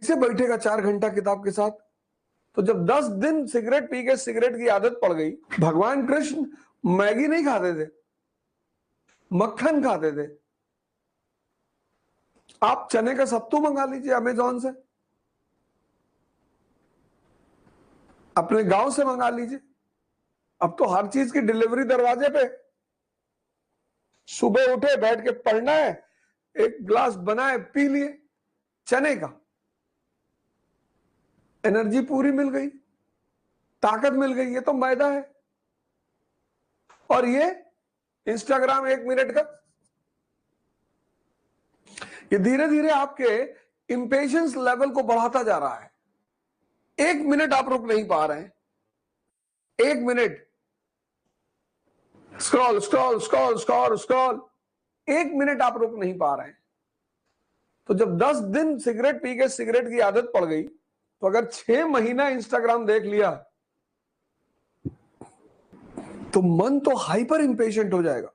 कैसे बैठेगा 4 घंटा किताब के साथ? तो जब 10 दिन सिगरेट पी के सिगरेट की आदत पड़ गई, भगवान कृष्ण मैगी नहीं खाते थे, मक्खन खाते थे। आप चने का सत्तू मंगा लीजिए अमेजॉन से, अपने गांव से मंगा लीजिए। अब तो हर चीज की डिलीवरी दरवाजे पे। सुबह उठे, बैठ के पढ़ना है, एक गिलास बनाए पी लिए, चने का, एनर्जी पूरी मिल गई, ताकत मिल गई। ये तो मैदा है। और ये इंस्टाग्राम 1 मिनट का, ये धीरे धीरे आपके इंपेशेंस लेवल को बढ़ाता जा रहा है। 1 मिनट आप रुक नहीं पा रहे हैं। 1 minute scroll scroll scroll scroll scroll, 1 minute आप रुक नहीं पा रहे हैं। तो जब 10 दिन सिगरेट पी के सिगरेट की आदत पड़ गई, तो अगर 6 महीना इंस्टाग्राम देख लिया तो मन तो हाइपर इंपेशेंट हो जाएगा।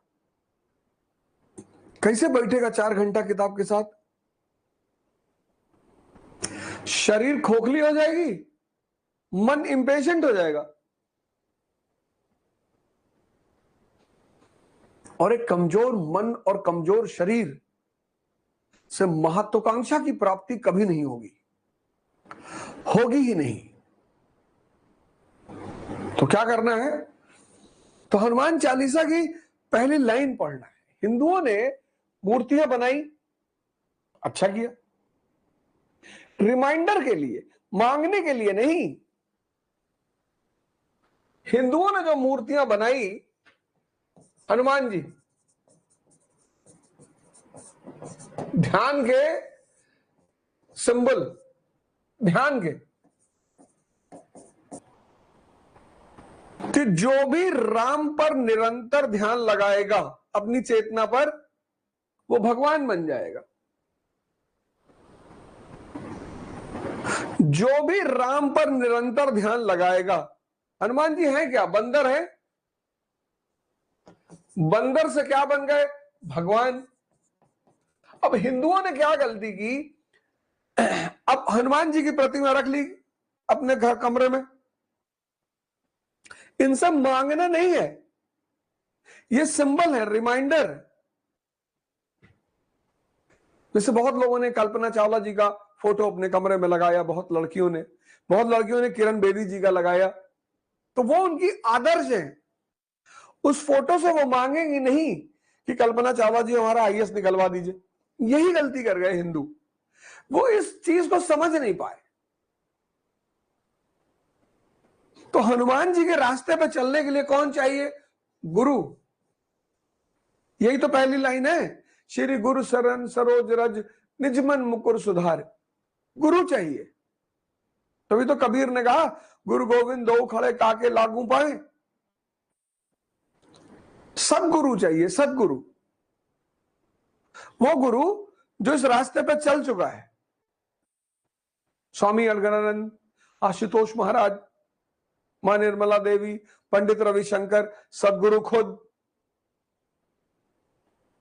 कैसे बैठेगा 4 घंटा किताब के साथ? शरीर खोखली हो जाएगी, मन इंपेशेंट हो जाएगा, और एक कमजोर मन और कमजोर शरीर से महत्वाकांक्षा की प्राप्ति कभी नहीं होगी, होगी ही नहीं। तो क्या करना है? तो हनुमान चालीसा की पहली लाइन पढ़ना है। हिंदुओं ने मूर्तियां बनाई, अच्छा किया, रिमाइंडर के लिए, मांगने के लिए नहीं। हिंदुओं ने जो मूर्तियां बनाई, हनुमान जी ध्यान के सिंबल, ध्यान के, कि जो भी राम पर निरंतर ध्यान लगाएगा अपनी चेतना पर, वो भगवान बन जाएगा। जो भी राम पर निरंतर ध्यान लगाएगा, हनुमान जी हैं क्या? बंदर है? बंदर से क्या बन गए? भगवान। अब हिंदुओं ने क्या गलती की? अब हनुमान जी की प्रतिमा रख ली अपने घर कमरे में। इनसे मांगना नहीं है, ये सिंबल है, रिमाइंडर। जैसे बहुत लोगों ने कल्पना चावला जी का फोटो अपने कमरे में लगाया, बहुत लड़कियों ने किरण बेदी जी का लगाया, तो वो उनकी आदर्श है। उस फोटो से वो मांगेंगी नहीं कि कल्पना चावला जी हमारा आईएएस निकलवा दीजिए। यही गलती कर गए हिंदू, वो इस चीज को समझ नहीं पाए। तो हनुमान जी के रास्ते पे चलने के लिए कौन चाहिए? गुरु। यही तो पहली लाइन है, श्री गुरु शरण सरोज रज निजमन मुकुर सुधार। गुरु चाहिए। तभी तो कबीर ने कहा, गुरु गोविंद दो खड़े काके लागू पाए। सदगुरु चाहिए, सदगुरु, वो गुरु जो इस रास्ते पे चल चुका है। स्वामी अलगनानंद, आशुतोष महाराज, मां निर्मला देवी, पंडित रविशंकर, सदगुरु खुद।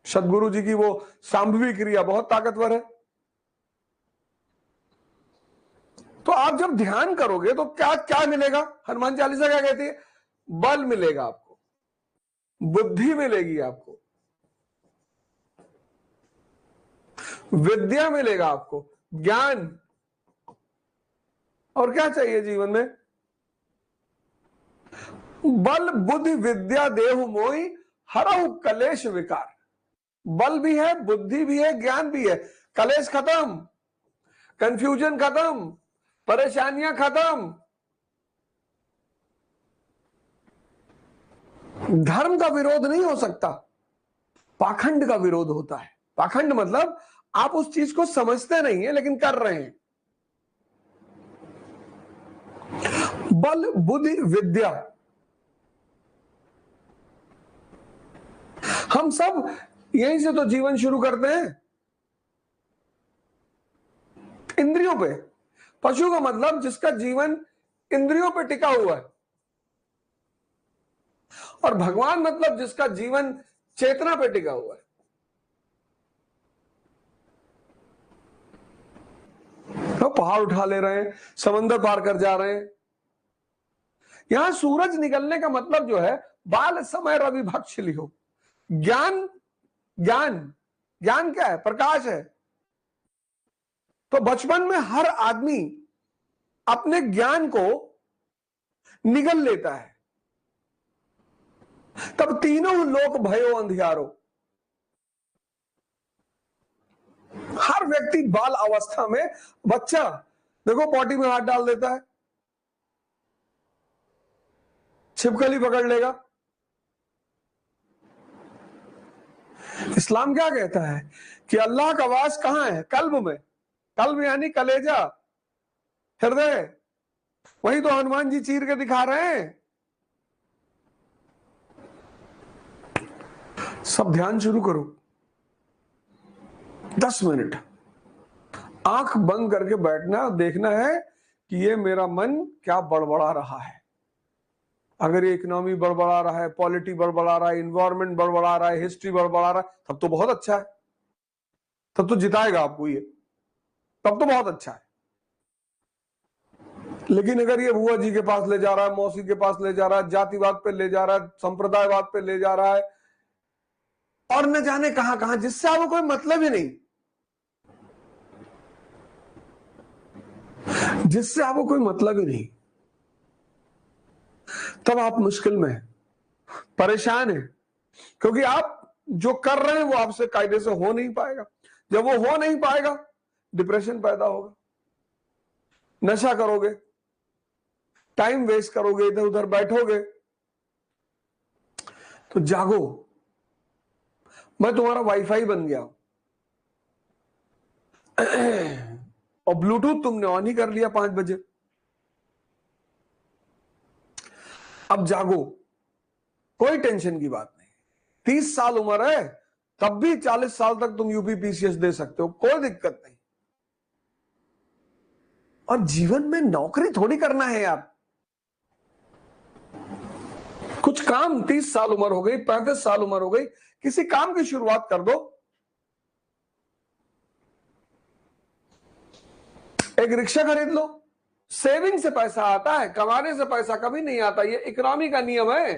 सदगुरु जी की वो सांभवी क्रिया बहुत ताकतवर है। तो आप जब ध्यान करोगे तो क्या क्या मिलेगा? हनुमान चालीसा क्या कहती है? बल मिलेगा आपको, बुद्धि मिलेगी आपको, विद्या मिलेगा आपको, ज्ञान। और क्या चाहिए जीवन में? बल बुद्धि विद्या देहु मोहि हरहु कलेश विकार। बल भी है, बुद्धि भी है, ज्ञान भी है, कलेश खत्म, कंफ्यूजन खत्म, परेशानियां खत्म। धर्म का विरोध नहीं हो सकता, पाखंड का विरोध होता है। पाखंड मतलब आप उस चीज को समझते नहीं है लेकिन कर रहे हैं। बल बुद्धि विद्या, हम सब यहीं से तो जीवन शुरू करते हैं, इंद्रियों पे। पशु का मतलब जिसका जीवन इंद्रियों पे टिका हुआ है, और भगवान मतलब जिसका जीवन चेतना पे टिका हुआ है। तो पहाड़ उठा ले रहे हैं, समंदर पार कर जा रहे हैं। यहां सूरज निकलने का मतलब जो है, बाल समय रवि भक्ष लियो। ज्ञान ज्ञान ज्ञान क्या है? प्रकाश है। तो बचपन में हर आदमी अपने ज्ञान को निगल लेता है, तब तीनों लोक भयो अंधियारो। हर व्यक्ति बाल अवस्था में, बच्चा देखो पॉटी में हाथ डाल देता है, छिपकली पकड़ लेगा। इस्लाम क्या कहता है कि अल्लाह का वास कहां है? कल्ब में। कल्ब यानी कलेजा, हृदय। वही तो हनुमान जी चीर के दिखा रहे हैं। सब ध्यान शुरू करो, 10 मिनट आंख बंद करके बैठना, देखना है कि ये मेरा मन क्या बड़बड़ा रहा है। अगर ये इकोनॉमी बड़बड़ा रहा है, पॉलिटी बड़बड़ा रहा है, इन्वायरमेंट बड़बड़ा रहा है, हिस्ट्री बड़बड़ा रहा है, तब तो बहुत अच्छा है, तब तो जिताएगा आपको ये, तब तो बहुत अच्छा है। लेकिन अगर ये बुआ जी के पास ले जा रहा है, मौसी के पास ले जा रहा है, जातिवाद पे ले जा रहा है, संप्रदायवाद पे ले जा रहा है, और न जाने कहां कहां, जिससे आपको कोई मतलब ही नहीं, जिससे आपको कोई मतलब ही नहीं, तब आप मुश्किल में हैं, परेशान हैं। क्योंकि आप जो कर रहे हैं वो आपसे कायदे से हो नहीं पाएगा। जब वो हो नहीं पाएगा, डिप्रेशन पैदा होगा, नशा करोगे, टाइम वेस्ट करोगे, इधर उधर बैठोगे। तो जागो, मैं तुम्हारा वाईफाई बन गया और ब्लूटूथ तुमने ऑन ही कर लिया 5 बजे। अब जागो, कोई टेंशन की बात नहीं। 30 साल उम्र है, तब भी 40 साल तक तुम यूपीपीसीएस दे सकते हो, कोई दिक्कत नहीं। और जीवन में नौकरी थोड़ी करना है यार, कुछ काम। 30 साल उम्र हो गई, 35 साल उम्र हो गई, किसी काम की शुरुआत कर दो। एक रिक्शा खरीद लो, सेविंग से पैसा आता है, कमाने से पैसा कभी नहीं आता, ये इकोनॉमी का नियम है।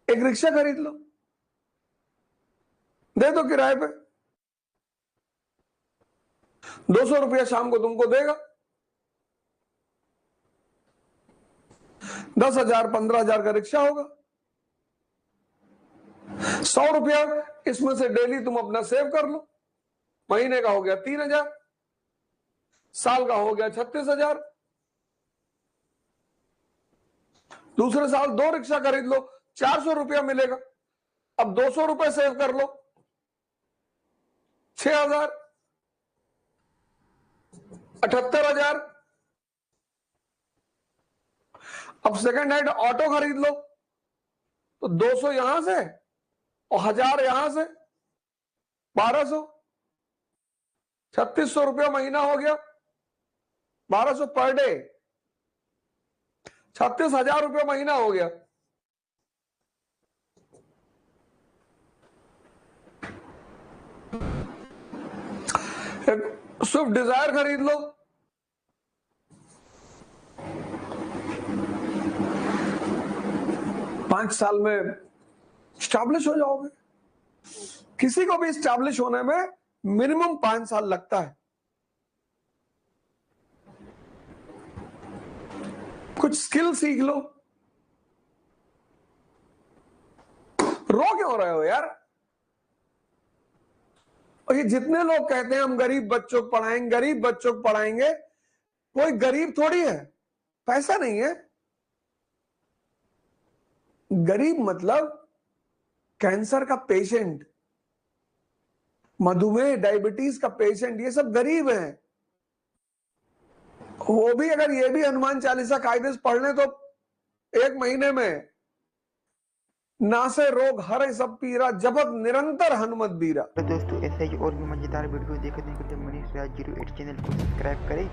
एक रिक्शा खरीद लो, दे दो किराए पे, 200 रुपया शाम को तुमको देगा। 10,000 15,000 का रिक्शा होगा। 100 रुपया इसमें से डेली तुम अपना सेव कर लो, महीने का हो गया 3,000, साल का हो गया 36,000। दूसरे साल 2 रिक्शा खरीद लो, 400 रुपया मिलेगा। अब 200 रुपए सेव कर लो, 6,000, 78,000। अब सेकंड हैंड ऑटो खरीद लो, तो 200 यहां से और 1,000 यहां से, 1,200, 3,600 रुपया महीना हो गया, 1,200 पर डे, 36,000 रुपया महीना हो गया। एक स्विफ्ट डिजायर खरीद लो, पांच साल में स्टैब्लिश हो जाओगे। किसी को भी स्टैब्लिश होने में मिनिमम 5 साल लगता है। कुछ स्किल सीख लो। रो क्यों रहे हो यार? और ये जितने लोग कहते हैं हम गरीब बच्चों को पढ़ाएंगे, गरीब बच्चों को पढ़ाएंगे, कोई गरीब थोड़ी है, पैसा नहीं है। गरीब मतलब कैंसर का पेशेंट, मधुमेह डायबिटीज का पेशेंट, ये सब गरीब हैं। वो भी अगर ये भी हनुमान चालीसा कायदे से पढ़ लें तो 1 महीने में नासे रोग हरे सब पीरा, जपत निरंतर हनुमत बीरा। तो दोस्तों ऐसे ही और भी मजेदार वीडियो देखने के लिए मनीष राज 08 चैनल को सब्सक्राइब करें